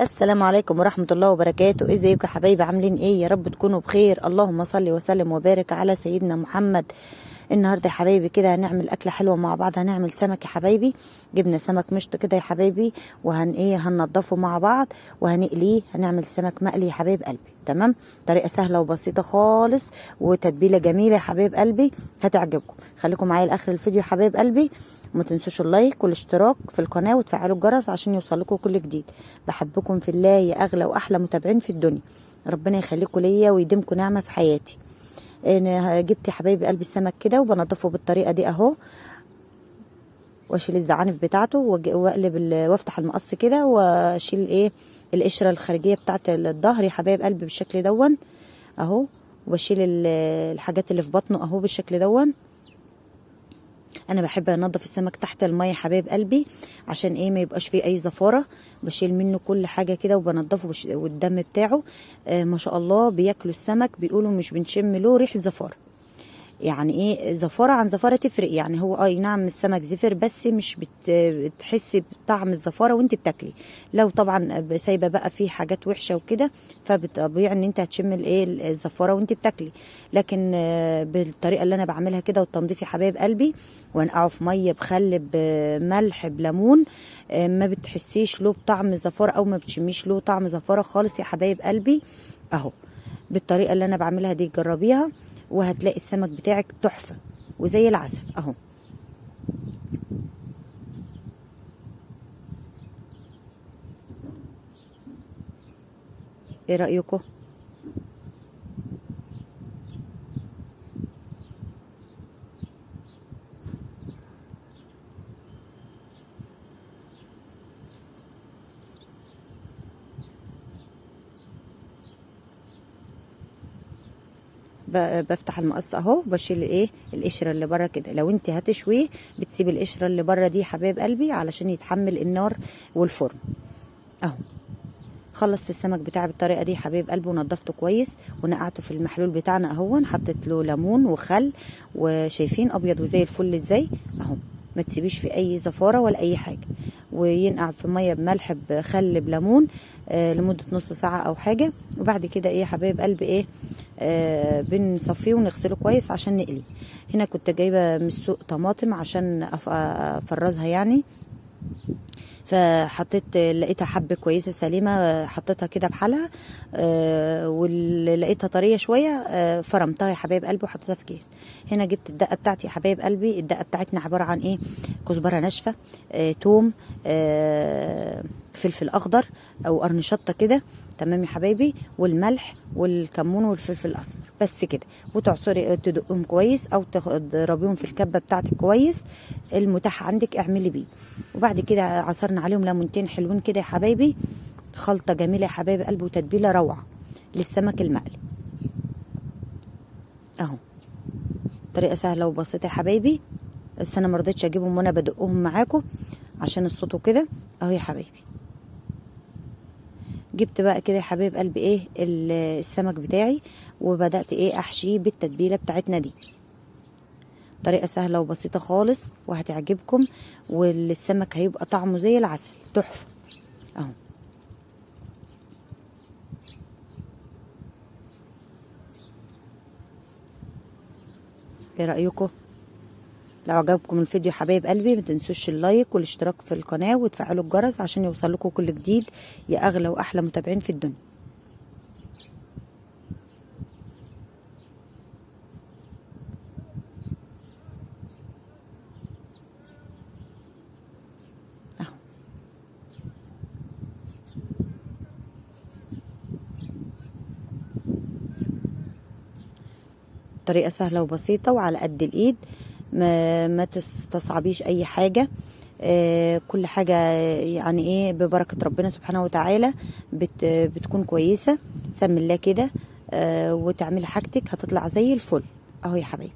السلام عليكم ورحمة الله وبركاته. ازيكم يا حبايبي؟ عاملين ايه؟ يا رب تكونوا بخير. اللهم صل وسلم وبارك على سيدنا محمد. النهارده يا حبايبي كده هنعمل اكله حلوه مع بعض. هنعمل سمك يا حبايبي. جبنا سمك مشط كده يا حبايبي، هننضفه مع بعض وهنقليه. هنعمل سمك مقلي يا حبايب قلبي. تمام. طريقه سهله وبسيطه خالص وتتبيله جميله يا حبايب قلبي، هتعجبكم. خليكم معايا لاخر الفيديو يا حبايب قلبي، وما تنسوش اللايك والاشتراك في القناه وتفعلوا الجرس عشان يوصلكم كل جديد. بحبكم في الله يا اغلى واحلى متابعين في الدنيا. ربنا يخليكم ليا ويديمكم نعمه في حياتي. انا جبت يا حبايبي قلب السمك كده وبنضفه بالطريقه دي اهو، واشيل الزعانف بتاعته واقلب وافتح المقص كده واشيل القشره الخارجيه بتاعه الظهر يا حبايب قلبي بالشكل دون اهو، واشيل الحاجات اللي في بطنه اهو بالشكل دون. انا بحب انضف السمك تحت الميه حبايب قلبي عشان ما يبقاش فيه اي زفاره. بشيل منه كل حاجه كده وبنضفه والدم بتاعه ما شاء الله بياكلوا السمك بيقولوا مش بنشم له ريح زفاره. يعني زفاره عن زفاره تفرق. يعني هو نعم السمك زفر بس مش بتحسي بطعم الزفاره وانت بتاكلي. لو طبعا سايبه بقى فيه حاجات وحشه وكده فبطبيعي ان انت هتشم الزفاره وانت بتاكلي. لكن بالطريقه اللي انا بعملها كده والتنظيف يا حبايب قلبي، وانقعه في ميه بخل بملح بليمون، ما بتحسيش له بطعم زفاره او ما بتشميش له طعم زفاره خالص يا حبايب قلبي اهو. بالطريقه اللي انا بعملها دي جربيها وهتلاقي السمك بتاعك تحفة وزي العسل اهو. ايه رأيكم؟ بفتح المقص اهو، بشيل القشره اللي بره كده. لو انت هتشويه بتسيب القشره اللي بره دي حبايب قلبي علشان يتحمل النار والفرن اهو. خلصت السمك بتاعي بالطريقه دي حبايب قلبي ونضفته كويس ونقعته في المحلول بتاعنا اهو. حطيت له ليمون وخل وشايفين ابيض وزي الفل ازاي اهو. ما تسيبيش في اي زفاره ولا اي حاجه. وينقع في ميه بملح بخل بليمون لمده نص ساعه او حاجه. وبعد كده يا حبايب قلبي بنصفيه ونغسله كويس عشان نقليه. هنا كنت جايبه من السوق طماطم عشان افرزها يعني، فحطيت لقيتها حبة كويسة سليمة حطيتها كده بحالها واللي لقيتها طرية شوية فرمتها يا حبايب قلبي وحطيتها في كيس. هنا جبت الدقة بتاعتي يا حبايب قلبي. الدقة بتاعتنا عبارة عن كزبرة ناشفة، توم، فلفل أخضر أو قرن شطة كده. تمام يا حبايبي، والملح والكمون والفلفل الاسمر بس كده. وتعصري تدقهم كويس او تضربيهم في الكبه بتاعتك كويس المتاح عندك اعملي بيه. وبعد كده عصرنا عليهم ليمونتين حلوين كده يا حبايبي. خلطه جميله يا حبايب قلبي وتتبيله روعه للسمك المقلي اهو. طريقه سهله وبسيطه يا حبايبي، بس انا مرضتش اجيبهم وانا بدقهم معاكم عشان الصوت وكده اهو يا حبايبي. جبت بقى كده يا حبايب قلبي السمك بتاعي وبدأت احشيه بالتتبيلة بتاعتنا دي. طريقة سهلة وبسيطة خالص وهتعجبكم، والسمك هيبقى طعمه زي العسل تحفة اهو. ايه رأيكم؟ لو عجبكم الفيديو يا حبايب قلبي ما تنسوش اللايك والاشتراك في القناة وتفعلوا الجرس عشان يوصلكم كل جديد يا اغلى واحلى متابعين في الدنيا اهو. طريقة سهلة وبسيطة وعلى قد الايد، ما تستصعبيش اي حاجة. كل حاجة يعني ببركة ربنا سبحانه وتعالى بتكون كويسة. سمي الله كده وتعملي حاجتك هتطلع زي الفل اهو يا حبايبي.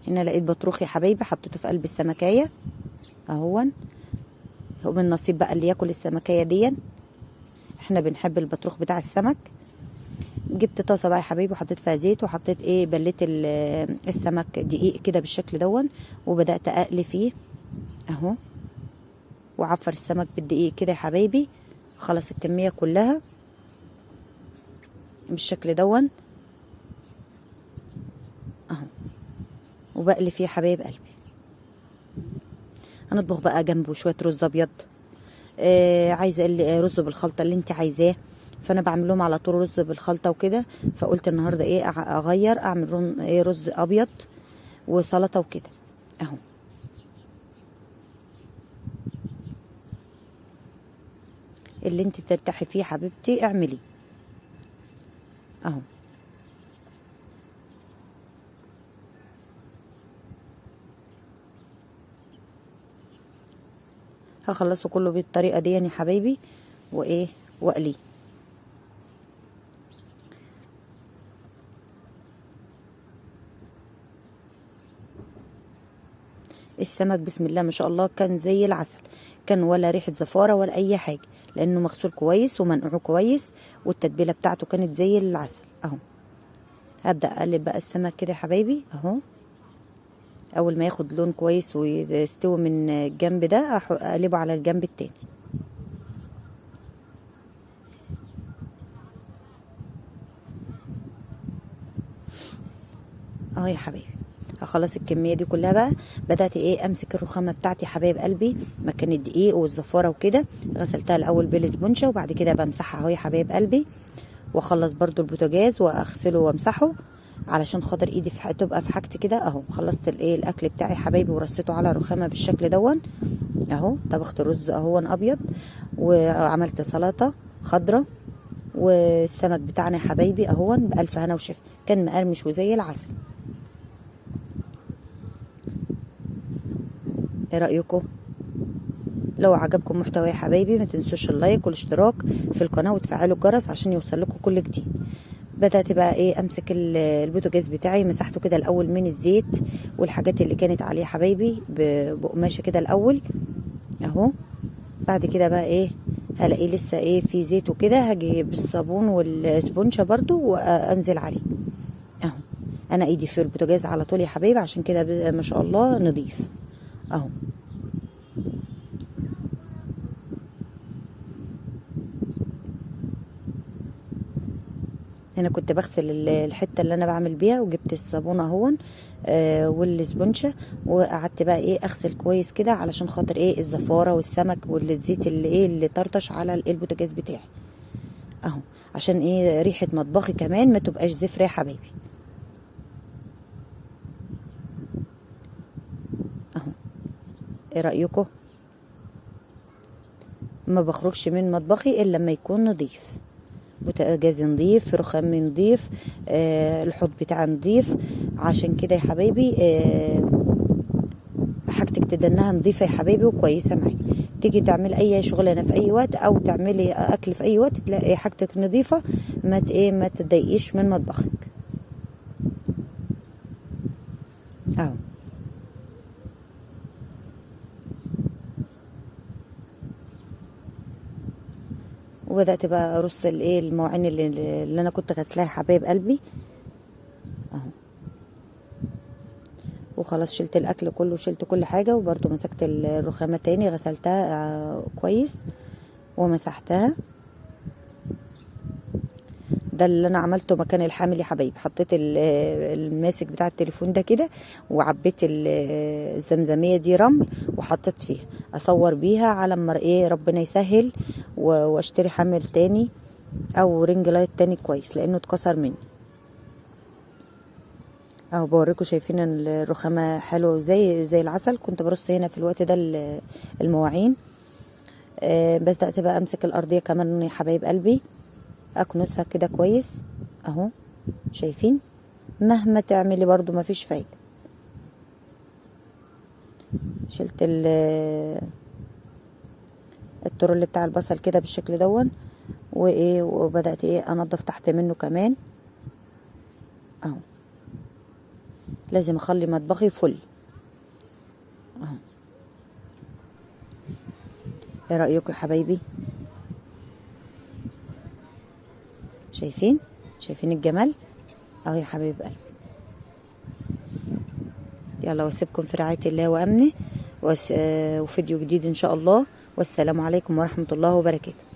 هنا لقيت بطروخ يا حبايبي حطيته في قلب السمكية اهون. هو من نصيب بقى اللي ياكل السمكية دي، احنا بنحب البطروخ بتاع السمك. جبت طاسه بقى يا حبايبي وحطيت فيها زيت وحطيت بليت السمك دقيق كده بالشكل دون وبدات اقلي فيه اهو. وعفر السمك بالدقيق كده يا حبايبي. خلص الكميه كلها بالشكل دون اهو، وبقلي فيه حبايب قلبي. هنطبخ بقى جنبه شويه رز ابيض، عايزه رز بالخلطه اللي انت عايزاه. فانا بعمل لهم على طول رز بالخلطه وكده، فقلت النهارده ايه اغير اعمل رز ابيض وسلطه وكده اهو. اللي انت ترتاحي فيه حبيبتي اعملي اهو. هخلصه كله بالطريقه دي يا حبايبي وايه واقليه. السمك بسم الله ما شاء الله كان زي العسل، كان ولا ريحه زفاره ولا اي حاجه، لانه مغسول كويس ومنقوع كويس، والتتبيله بتاعته كانت زي العسل اهو. هبدا اقلب بقى السمك كده يا حبايبي اهو. اول ما ياخد لون كويس ويستوي من الجنب ده اقلبه على الجنب التاني اهو يا حبايبي. هخلص الكميه دي كلها بقى. بدات ايه امسك الرخامه بتاعتي حبايب قلبي مكان الدقيق والزفاره وكده، غسلتها الاول بالاسبونشه وبعد كده بمسحها اهو يا حبايب قلبي. واخلص برضو البوتاجاز واغسله وامسحه علشان خاطر ايدي تبقى في حاجتي كده اهو. خلصت الايه الاكل بتاعي حبايبي ورصيته على رخامه بالشكل دون اهو. طبخت رز اهو ابيض، وعملت سلطه خضره، والسمك بتاعنا يا حبايبي اهو بألف هنا وشفا، كان مقرمش وزي العسل. ايه رأيكم؟ لو عجبكم محتوى يا حبايبي ما تنسوش اللايك والاشتراك في القناة وتفعلوا الجرس عشان يوصلكم كل جديد. بدأت بقى ايه امسك البوتاجاز بتاعي، مسحته كده الاول من الزيت والحاجات اللي كانت عليه حبايبي بقماشة كده الاول اهو. بعد كده بقى ايه هلاقيه لسه ايه في زيت وكده، هاجي بالصابون والسبونشة برضو وانزل عليه اهو. انا ايدي في البوتاجاز على طول يا حبايبي، عشان كده ما شاء الله نضيف اهو. هنا كنت بغسل الحته اللي انا بعمل بيها، وجبت الصابون اهون والسبونشه، وقعدت بقى ايه اغسل كويس كده علشان خاطر ايه الزفاره والسمك والزيت اللي ايه اللي طرطش على البوتاجاز بتاعي اهو، عشان ايه ريحه مطبخي كمان ما تبقاش زفره يا حبايبي اهو. ايه رايكم؟ ما بخرجش من مطبخي الا لما يكون نظيف، بوتاجاز نضيف، رخام نضيف، الحوض بتاعي نضيف. عشان كده يا حبايبي حاجتك تدنها نضيفه يا حبايبي وكويسه معاكي. تيجي تعملي اي شغلانه في اي وقت او تعملي اكل في اي وقت تلاقي حاجتك نضيفه، ما تضايقيش من مطبخك اهو. وبدات بقى ارص الايه المواعين اللي انا كنت غسلاها حبايب قلبي اهو. وخلاص شلت الاكل كله وشلت كل حاجه، وبرده مسكت الرخامه تاني غسلتها كويس ومسحتها. ده اللي انا عملته مكان الحامل يا حبايبي. حطيت الماسك بتاع التليفون ده كده، وعبيت الزمزميه دي رمل وحطيت فيها اصور بيها على ما ايه ربنا يسهل واشتري حامل تاني او رينج لايت تاني كويس، لانه اتكسر مني اهو. بوريكم شايفين الرخامه حلوه زي العسل. كنت برص هنا في الوقت ده المواعين. بدات بقى امسك الارضيه كمان يا حبايب قلبي، اكنسها كده كويس اهو. شايفين؟ مهما تعملي برضو ما فيش فايده. شلت الترول بتاع البصل كده بالشكل دون وايه، وبدات ايه انضف تحت منه كمان اهو. لازم اخلي مطبخي فل اهو. ايه رايكم يا حبايبي؟ شايفين الجمال اهو يا حبايب قلبي. يلا واسيبكم في رعايه الله وامنه، وفيديو جديد ان شاء الله. والسلام عليكم ورحمة الله وبركاته.